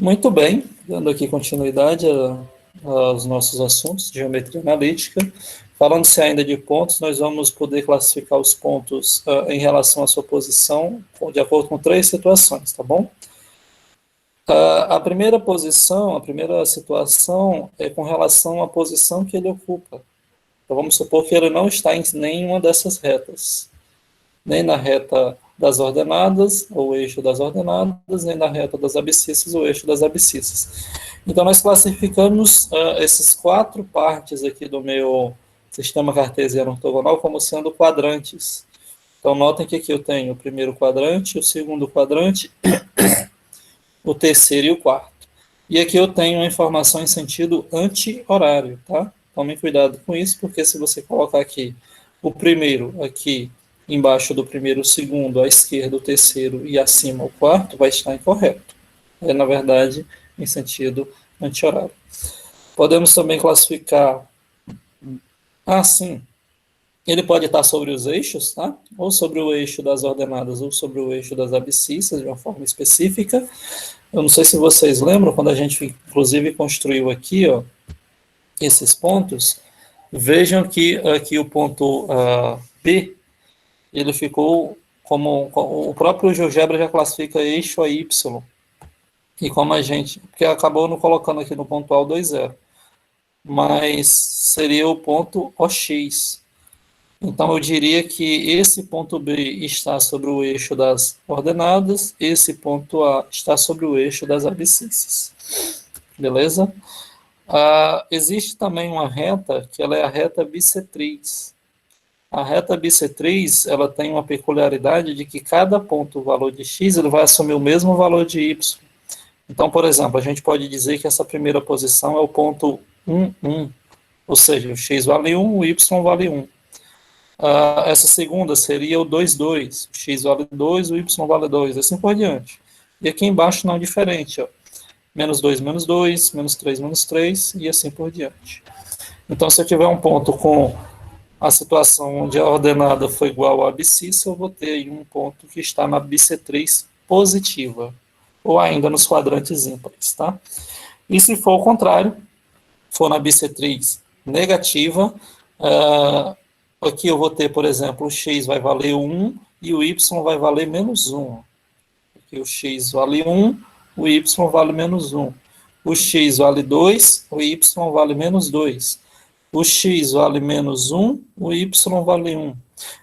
Muito bem, dando aqui continuidade aos nossos assuntos de geometria analítica. Falando-se ainda de pontos, nós vamos poder classificar os pontos em relação à sua posição, de acordo com três situações, tá bom? A primeira posição, a primeira situação é com relação à posição que ele ocupa. Então vamos supor que ele não está em nenhuma dessas retas, nem na reta das ordenadas, ou eixo das ordenadas, nem na reta das abscissas, ou eixo das abscissas. Então, nós classificamos essas quatro partes aqui do meu sistema cartesiano ortogonal como sendo quadrantes. Então, notem que aqui eu tenho o primeiro quadrante, o segundo quadrante, o terceiro e o quarto. E aqui eu tenho uma informação em sentido anti-horário, tá? Tomem cuidado com isso, porque se você colocar aqui o primeiro aqui embaixo do primeiro, o segundo, à esquerda, o terceiro e acima o quarto, vai estar incorreto. É, na verdade, em sentido anti-horário. Podemos também classificar assim. Ele pode estar sobre os eixos, tá? Ou sobre o eixo das ordenadas, ou sobre o eixo das abscissas, de uma forma específica. Eu não sei se vocês lembram, quando a gente, inclusive, construiu aqui, ó, esses pontos, vejam que aqui o ponto B, ele ficou como o próprio GeoGebra já classifica eixo a Y. E como a gente, porque acabou não colocando aqui no pontual 2,0, mas seria o ponto OX. Então eu diria que esse ponto B está sobre o eixo das ordenadas, esse ponto A está sobre o eixo das abscissas. Beleza? Existe também uma reta, que ela é a reta bissetriz. A reta bissetriz, ela tem uma peculiaridade de que cada ponto, o valor de x, ele vai assumir o mesmo valor de y. Então, por exemplo, a gente pode dizer que essa primeira posição é o ponto 1, 1, ou seja, o x vale 1, o y vale 1. Essa segunda seria o 2, 2, o x vale 2, o y vale 2, assim por diante. E aqui embaixo não é diferente, ó. Menos 2, menos 2, menos 3, menos 3, e assim por diante. Então, se eu tiver um ponto com a situação onde a ordenada foi igual à abscissa, eu vou ter aí um ponto que está na bissetriz positiva, ou ainda nos quadrantes ímpares, tá? E se for o contrário, for na bissetriz negativa, aqui eu vou ter, por exemplo, o x vai valer 1 e o y vai valer menos 1. Aqui o x vale 1, o y vale menos 1. O x vale 2, o y vale menos 2. O x vale menos 1, o y vale 1.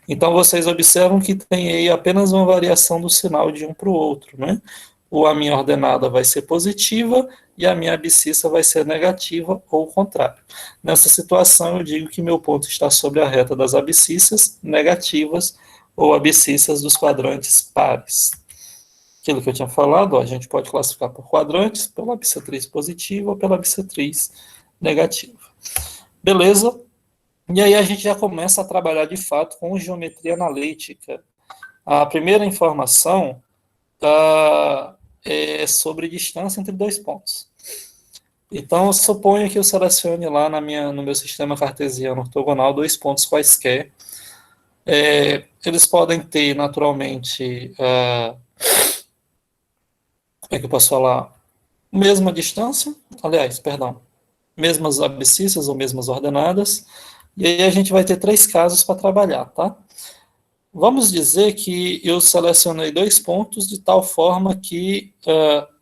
Então, vocês observam que tem aí apenas uma variação do sinal de um para o outro, né? Ou a minha ordenada vai ser positiva e a minha abscissa vai ser negativa, ou o contrário. Nessa situação, eu digo que meu ponto está sobre a reta das abscissas negativas ou abscissas dos quadrantes pares. Aquilo que eu tinha falado, ó, a gente pode classificar por quadrantes, pela bissetriz positiva ou pela bissetriz negativa. Beleza? E aí a gente já começa a trabalhar de fato com geometria analítica. A primeira informação é sobre distância entre dois pontos. Então, suponha que eu selecione lá no meu sistema cartesiano ortogonal dois pontos quaisquer. Eles podem ter, naturalmente, como é que eu posso falar? Mesma distância, aliás, perdão, mesmas abscissas ou mesmas ordenadas, e aí a gente vai ter três casos para trabalhar, tá? Vamos dizer que eu selecionei dois pontos de tal forma que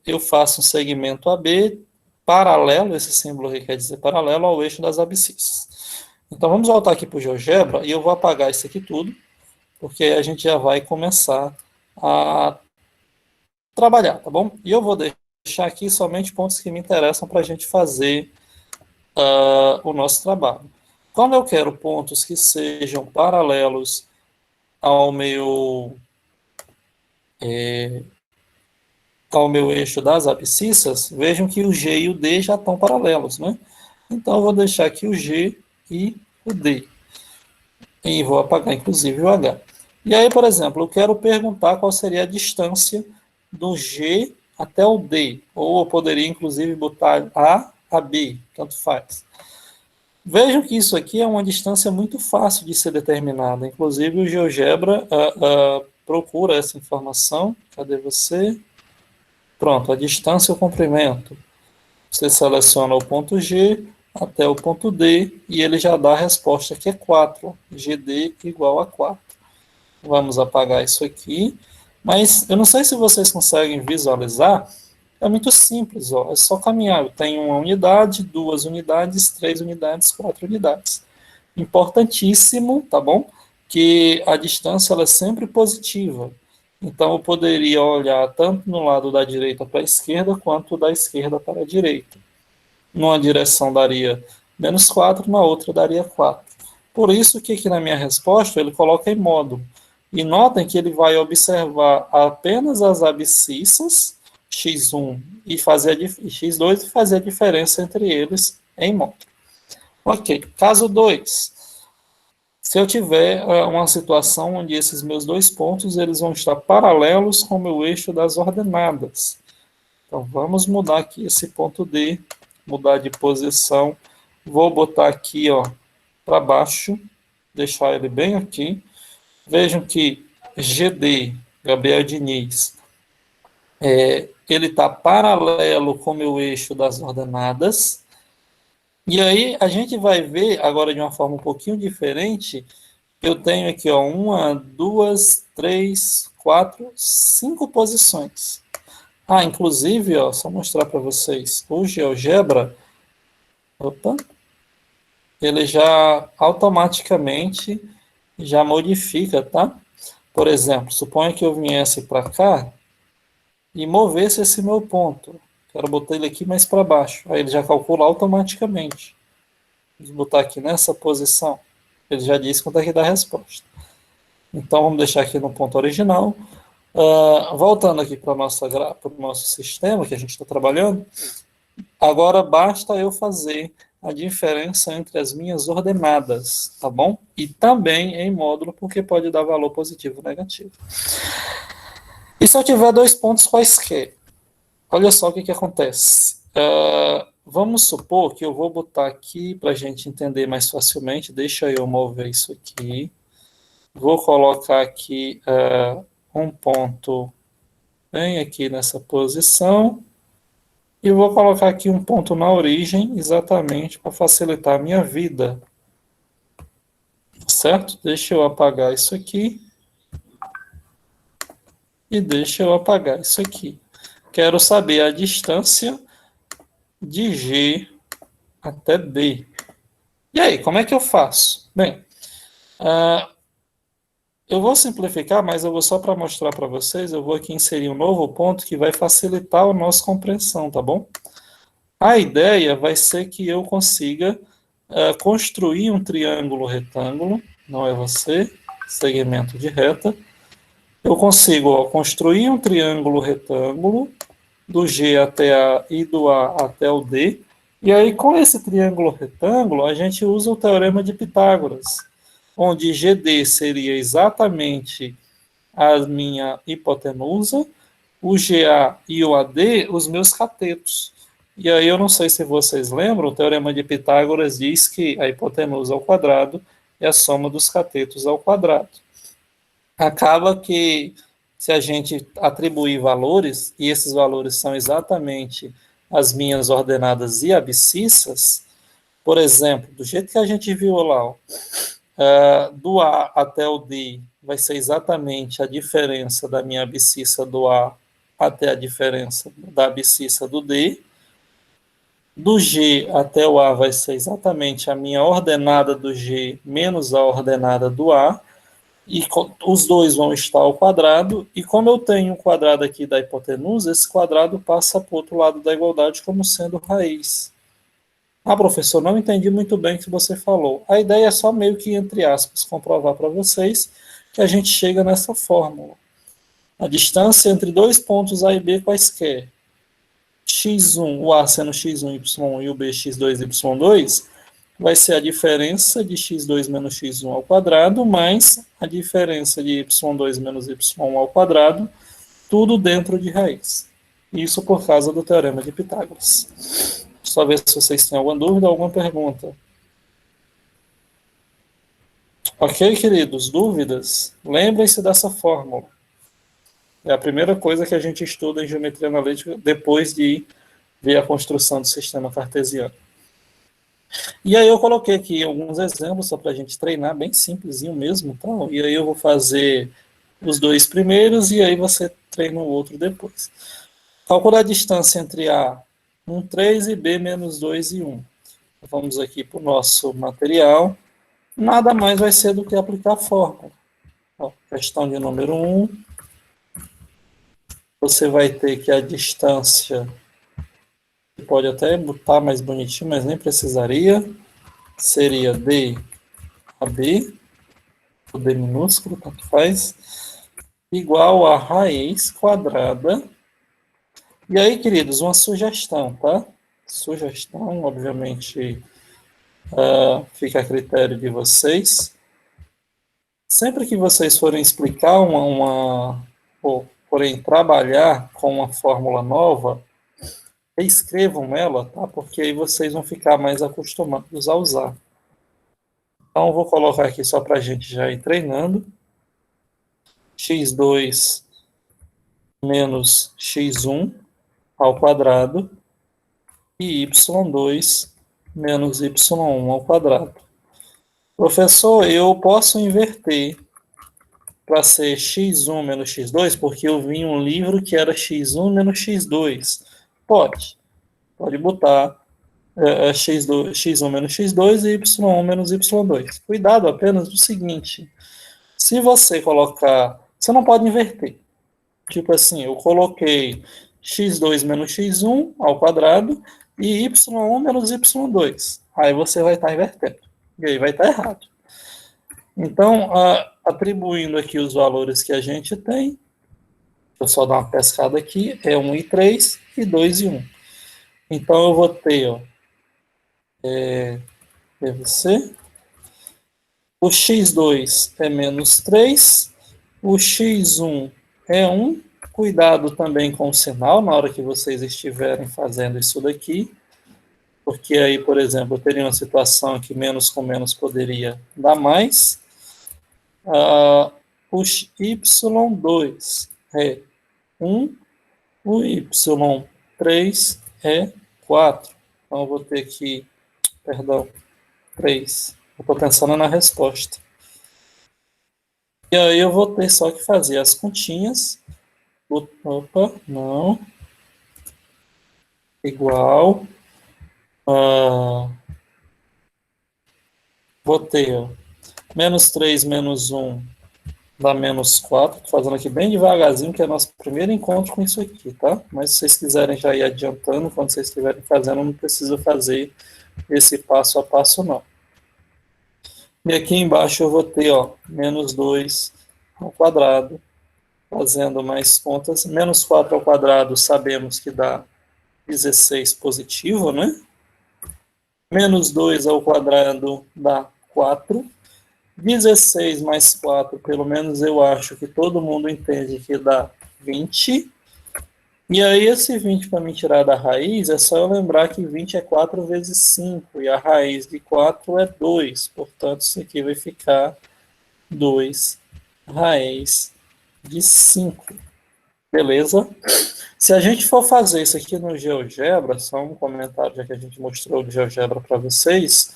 eu faço um segmento AB paralelo, esse símbolo aqui quer dizer paralelo ao eixo das abscissas. Então vamos voltar aqui para o GeoGebra e eu vou apagar isso aqui tudo, porque aí a gente já vai começar a trabalhar, tá bom? E eu vou deixar aqui somente pontos que me interessam para a gente fazer o nosso trabalho. Quando eu quero pontos que sejam paralelos ao meu eixo das abscissas, vejam que o G e o D já estão paralelos, né? Então eu vou deixar aqui o G e o D. E vou apagar inclusive o H. E aí, por exemplo, eu quero perguntar qual seria a distância do G até o D, ou eu poderia inclusive botar a B, tanto faz. Vejam que isso aqui é uma distância muito fácil de ser determinada. Inclusive o GeoGebra procura essa informação. Cadê você? Pronto, a distância e o comprimento. Você seleciona o ponto G até o ponto D e ele já dá a resposta que é 4. GD igual a 4. Vamos apagar isso aqui. Mas eu não sei se vocês conseguem visualizar. É muito simples, ó. É só caminhar. Eu tenho uma unidade, 2 unidades, 3 unidades, 4 unidades. Importantíssimo, tá bom? Que a distância ela é sempre positiva. Então eu poderia olhar tanto no lado da direita para a esquerda, quanto da esquerda para a direita. Numa direção daria -4, na outra daria 4. Por isso que aqui na minha resposta ele coloca em modo. E notem que ele vai observar apenas as abscissas x1 e x2 e fazer a diferença entre eles em modo. Ok, caso 2. Se eu tiver uma situação onde esses meus dois pontos eles vão estar paralelos com o meu eixo das ordenadas. Então vamos mudar aqui esse ponto D, mudar de posição. Vou botar aqui, ó, para baixo, deixar ele bem aqui. Vejam que GD, Gabriel Diniz, ele está paralelo com o meu eixo das ordenadas. E aí a gente vai ver agora de uma forma um pouquinho diferente. Eu tenho aqui, ó, 1, 2, 3, 4, 5 posições. Inclusive, ó, só mostrar para vocês, o GeoGebra, ele já automaticamente já modifica, tá? Por exemplo, suponha que eu viesse para cá e movesse esse meu ponto. Quero botar ele aqui mais para baixo. Aí ele já calcula automaticamente. Vou botar aqui nessa posição. Ele já diz quanto é que dá a resposta. Então, vamos deixar aqui no ponto original. Voltando aqui para o nosso sistema que a gente está trabalhando, agora basta eu fazer a diferença entre as minhas ordenadas, tá bom? E também em módulo, porque pode dar valor positivo ou negativo. E se eu tiver dois pontos quaisquer? Olha só o que acontece. Vamos supor que eu vou botar aqui para a gente entender mais facilmente. Deixa eu mover isso aqui. Vou colocar aqui um ponto bem aqui nessa posição. E vou colocar aqui um ponto na origem, exatamente para facilitar a minha vida. Certo? Deixa eu apagar isso aqui. E deixa eu apagar isso aqui. Quero saber a distância de G até D. E aí, como é que eu faço? Bem, eu vou simplificar, mas eu vou só para mostrar para vocês, eu vou aqui inserir um novo ponto que vai facilitar a nossa compreensão, tá bom? A ideia vai ser que eu consiga construir um triângulo retângulo, não é você, segmento de reta. Eu consigo construir um triângulo retângulo do G até A e do A até o D. E aí, com esse triângulo retângulo, a gente usa o teorema de Pitágoras, onde GD seria exatamente a minha hipotenusa, o GA e o AD, os meus catetos. E aí eu não sei se vocês lembram, o teorema de Pitágoras diz que a hipotenusa ao quadrado é a soma dos catetos ao quadrado. Acaba que se a gente atribuir valores, e esses valores são exatamente as minhas ordenadas e abscissas, por exemplo, do jeito que a gente viu lá, ó, do A até o D vai ser exatamente a diferença da minha abscissa do A até a diferença da abscissa do D. Do G até o A vai ser exatamente a minha ordenada do G menos a ordenada do A. E os dois vão estar ao quadrado, e como eu tenho um quadrado aqui da hipotenusa, esse quadrado passa para o outro lado da igualdade como sendo raiz. Professor, não entendi muito bem o que você falou. A ideia é só meio que, entre aspas, comprovar para vocês que a gente chega nessa fórmula. A distância entre dois pontos A e B quaisquer, x1, o A sendo x1, y1 e o B x2, y2, vai ser a diferença de x2 menos x1 ao quadrado, mais a diferença de y2 menos y1 ao quadrado, tudo dentro de raiz. Isso por causa do teorema de Pitágoras. Só ver se vocês têm alguma dúvida, alguma pergunta. Ok, queridos? Dúvidas? Lembrem-se dessa fórmula. É a primeira coisa que a gente estuda em geometria analítica depois de ver a construção do sistema cartesiano. E aí eu coloquei aqui alguns exemplos só para a gente treinar, bem simplesinho mesmo. Então, e aí eu vou fazer os dois primeiros e aí você treina o outro depois. Calcula a distância entre A, 1, 3 e B, menos 2 e 1. Vamos aqui para o nosso material. Nada mais vai ser do que aplicar a fórmula. Ó, questão de número 1. Você vai ter que a distância, pode até botar mais bonitinho, mas nem precisaria, seria D a B, o D minúsculo, tanto faz, igual a raiz quadrada. E aí, queridos, uma sugestão, tá? Sugestão, obviamente, fica a critério de vocês. Sempre que vocês forem explicar ou forem trabalhar com uma fórmula nova, reescrevam ela, tá? Porque aí vocês vão ficar mais acostumados a usar. Então, eu vou colocar aqui só para a gente já ir treinando. x2 menos x1 ao quadrado e y2 menos y1 ao quadrado. Professor, eu posso inverter para ser x1 menos x2, porque eu vi um livro que era x1 menos x2. Pode botar x1 menos x2 e y1 menos y2. Cuidado apenas do seguinte, se você colocar, você não pode inverter. Tipo assim, eu coloquei x2 menos x1 ao quadrado e y1 menos y2. Aí você vai estar invertendo. E aí vai estar errado. Então, atribuindo aqui os valores que a gente tem, eu só dar uma pescada aqui, é 1 e 3 e 2 e 1. Então, eu vou ter, ó, PVC, o x2 é menos 3, o x1 é 1, cuidado também com o sinal na hora que vocês estiverem fazendo isso daqui, porque aí, por exemplo, eu teria uma situação que menos com menos poderia dar mais. O y2 é 1, o y3 é 4. Então, eu vou ter que, perdão, 3. Eu estou pensando na resposta. E aí eu vou ter só que fazer as continhas. Opa, não. Igual. Vou ter ó, menos 3 menos 1 dá menos 4. Estou fazendo aqui bem devagarzinho, que é nosso primeiro encontro com isso aqui, tá? Mas se vocês quiserem já ir adiantando, quando vocês estiverem fazendo, não precisa fazer esse passo a passo, não. E aqui embaixo eu vou ter, ó, menos 2 ao quadrado, fazendo mais contas. Menos 4 ao quadrado, sabemos que dá 16 positivo, né? Menos 2 ao quadrado dá 4. 16 mais 4, pelo menos eu acho que todo mundo entende que dá 20. E aí esse 20 para me tirar da raiz, é só eu lembrar que 20 é 4 vezes 5, e a raiz de 4 é 2. Portanto, isso aqui vai ficar 2 raiz de 5. Beleza? Se a gente for fazer isso aqui no GeoGebra, só um comentário, já que a gente mostrou o GeoGebra para vocês,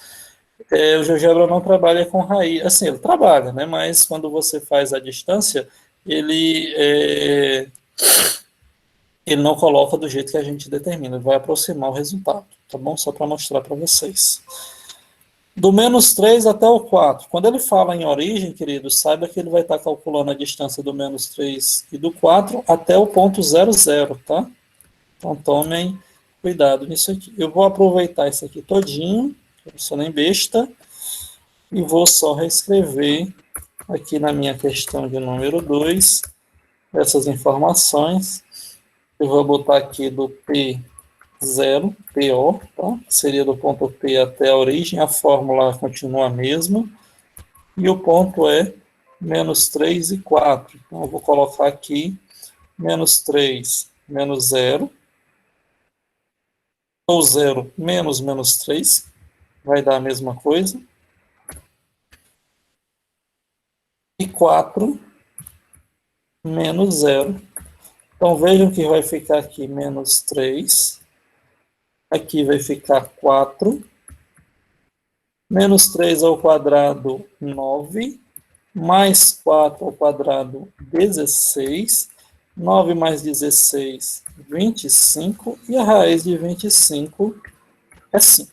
o GeoGebra não trabalha com raiz, assim, ele trabalha, né? Mas quando você faz a distância, ele não coloca do jeito que a gente determina, ele vai aproximar o resultado, tá bom? Só para mostrar para vocês. Do menos 3 até o 4. Quando ele fala em origem, queridos, saiba que ele vai estar calculando a distância do menos 3 e do 4 até o ponto 00, tá? Então tomem cuidado nisso aqui. Eu vou aproveitar isso aqui todinho, eu não sou nem besta, e vou só reescrever aqui na minha questão de número 2 essas informações. Eu vou botar aqui do P0, PO, tá? Seria do ponto P até a origem, a fórmula continua a mesma, e o ponto é menos 3 e 4. Então, eu vou colocar aqui menos 3, menos 0, ou 0 menos menos 3, vai dar a mesma coisa, e 4 menos 0 Então, vejam que vai ficar aqui menos 3. Aqui vai ficar 4. Menos 3 ao quadrado, 9. Mais 4 ao quadrado, 16. 9 mais 16, 25. E a raiz de 25 é 5.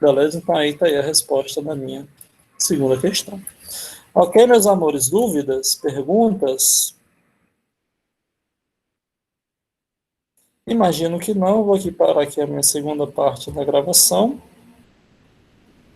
Beleza? Então, aí está aí a resposta da minha segunda questão. Ok, meus amores? Dúvidas? Perguntas? Imagino que não. Vou aqui parar aqui a minha segunda parte da gravação.